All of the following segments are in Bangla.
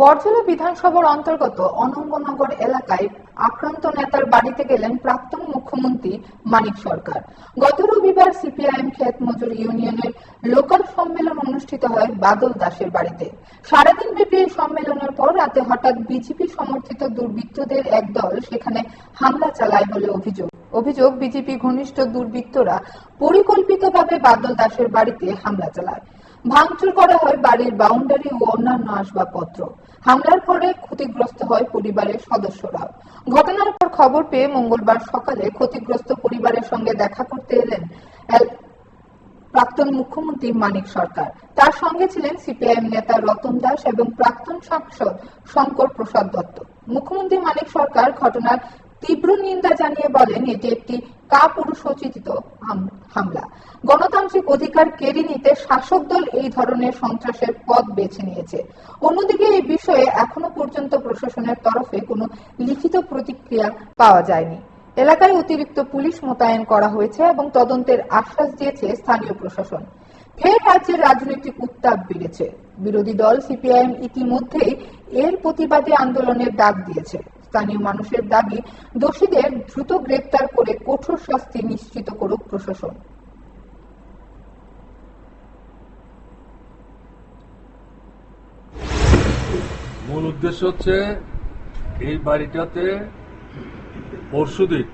বরজলা বিধানসভার অন্তর্গত অনঙ্গনগর এলাকায় আক্রান্ত নেতার বাড়িতে গেলেন প্রাক্তন মুখ্যমন্ত্রী মানিক সরকার। গত রবিবার সিপিআইএম ক্ষেত মজুর ইউনিয়নের লোকাল সম্মেলন অনুষ্ঠিত হয় বাদল দাসের বাড়িতে। সারাদিন ব্যাপী এই সম্মেলনের পর রাতে হঠাৎ বিজেপি সমর্থিত দুর্বৃত্তদের একদল সেখানে হামলা চালায় বলে অভিযোগ বিজেপি ঘনিষ্ঠ দুর্বৃত্তরা পরিকল্পিতভাবে বাদল দাসের বাড়িতে হামলা চালায়। ভাঙচুর করা হয় বাড়ির বাউন্ডারি ও অন্যান্য আসবাবপত্র। হামলার পরে ক্ষতিগ্রস্ত হয় পরিবারের সদস্যরাও। ঘটনার পর খবর পেয়ে মঙ্গলবার সকালে ক্ষতিগ্রস্ত পরিবারের সঙ্গে দেখা করতে এলেন প্রাক্তন মুখ্যমন্ত্রী মানিক সরকার। তার সঙ্গে ছিলেন সিপিআইএম নেতা রতন দাস এবং প্রাক্তন সাংসদ শঙ্কর প্রসাদ দত্ত। মুখ্যমন্ত্রী মানিক সরকার ঘটনার তীব্র নিন্দা জানিয়ে বলেন, এটি একটি কাপুরুষোচিত হামলা। গণতান্ত্রিক অধিকার কেড়ে নিতে শাসক দল এই ধরনের সন্ত্রাসের পথ বেছে নিয়েছে। অন্যদিকে এই বিষয়ে এখনো পর্যন্ত প্রশাসনের তরফে কোনো লিখিত প্রতিক্রিয়া পাওয়া যায়নি। এলাকায় অতিরিক্ত পুলিশ মোতায়েন করা হয়েছে এবং তদন্তের আশ্বাস দিয়েছে স্থানীয় প্রশাসন। ফের রাজ্যের রাজনৈতিক উত্তাপ বেড়েছে। বিরোধী দল সিপিআইএম ইতিমধ্যেই এর প্রতিবাদে আন্দোলনের ডাক দিয়েছে। স্থানীয় মানুষের দাবি, দোষীদের দ্রুত গ্রেপ্তার করে কঠোর শাস্তি নিশ্চিত করুক প্রশাসন। মূল উদ্দেশ্য হচ্ছে এই বাড়িটাতে পরশুদিন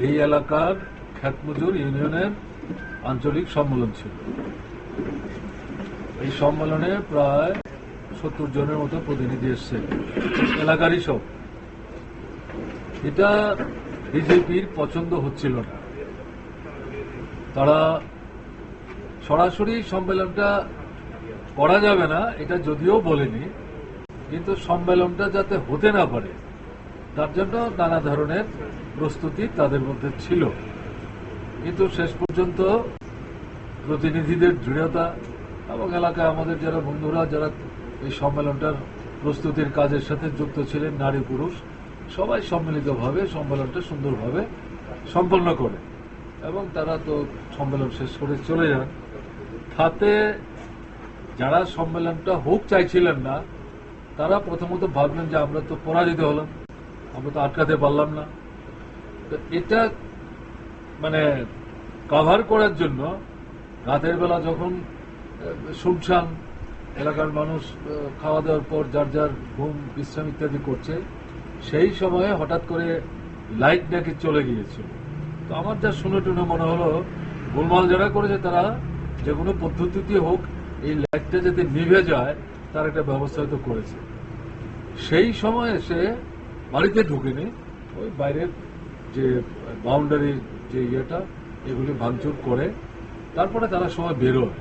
এই এলাকার ক্ষেতমজুর ইউনিয়নের আঞ্চলিক সম্মেলন ছিল। এই সম্মেলনে প্রায় 70 জনের মতো প্রতিনিধি এসছে, এলাকারই সব। এটা বিজেপির পছন্দ হচ্ছিল না। তারা সরাসরি সম্মেলনটা করা যাবে না এটা যদিও বলেনি, কিন্তু সম্মেলনটা যাতে হতে না পারে তার জন্য নানা ধরনের প্রস্তুতি তাদের মধ্যে ছিল। কিন্তু শেষ পর্যন্ত প্রতিনিধিদের দৃঢ়তা এবং এলাকায় আমাদের যারা বন্ধুরা যারা এই সম্মেলনটার প্রস্তুতির কাজের সাথে যুক্ত ছিলেন, নারী পুরুষ সবাই সম্মিলিতভাবে সম্মেলনটা সুন্দরভাবে সম্পন্ন করে এবং তারা তো সম্মেলন শেষ করে চলে যান। তাতে যারা সম্মেলনটা হোক চাইছিলেন না তারা প্রথমত ভাবলেন যে আমরা তো পরাজিত হলাম, আমরা তো আটকাতে পারলাম না। তো এটা মানে কভার করার জন্য রাতের বেলা যখন শুনশান এলাকার মানুষ খাওয়া দাওয়ার পর যার যার ঘুম বিশ্রাম ইত্যাদি করছে, সেই সময়ে হঠাৎ করে লাইট নাকি চলে গিয়েছিল। তো আমার যা শুনে টুনে মনে হলো গোলমাল যারা করেছে তারা যে কোনো পদ্ধতিতে হোক এই লাইটটা যাতে নিভে যায় তার একটা ব্যবস্থা হয়তো করেছে। সেই সময় সে বাড়িতে ঢুকেনি, ওই বাইরের যে বাউন্ডারির যে ইয়েটা এগুলি ভাঙচুর করে তারপরে তারা সবাই বেরোয়।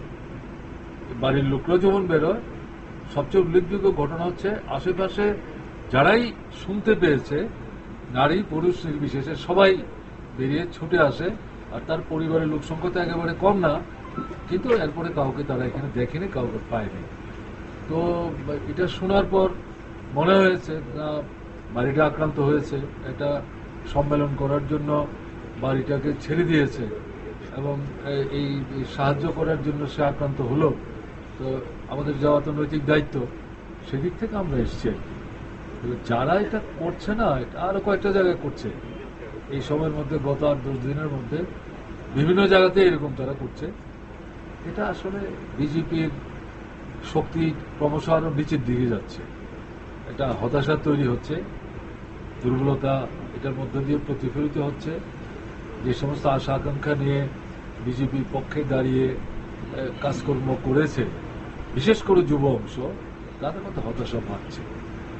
বাড়ির লোকরা যেমন বেরোয়, সবচেয়ে উল্লেখযোগ্য ঘটনা হচ্ছে আশেপাশে যারাই শুনতে পেয়েছে নারী পুরুষ নির্বিশেষে সবাই বেরিয়ে ছুটে আসে। আর তার পরিবারের লোক সংখ্যা তো একেবারে কম না, কিন্তু এরপরে কাউকে তারা এখানে দেখেনি, কাউকে পায়নি। তো এটা শোনার পর মনে হয়েছে না বাড়িটা আক্রান্ত হয়েছে, এটা সম্মেলন করার জন্য বাড়িটাকে ছেড়ে দিয়েছে এবং এই সাহায্য করার জন্য সে আক্রান্ত হলো। তো আমাদের যাওয়া তো নৈতিক দায়িত্ব, সেদিক থেকে আমরা এসছি। যারা এটা করছে না, এটা আরো কয়েকটা জায়গায় করছে এই সময়ের মধ্যে, গত 8-10 দিনের মধ্যে বিভিন্ন জায়গাতে এরকম তারা করছে। এটা আসলে বিজেপির শক্তি ক্রমশ আরো নিচের দিকে যাচ্ছে। এটা হতাশা তৈরি হচ্ছে, দুর্বলতা এটার মধ্যে দিয়ে প্রতিফলিত হচ্ছে। যে সমস্ত আশা আকাঙ্ক্ষা নিয়ে বিজেপির পক্ষে দাঁড়িয়ে কাজকর্ম করেছে, বিশেষ করে যুব অংশ, তাদের মধ্যে হতাশা পাচ্ছে।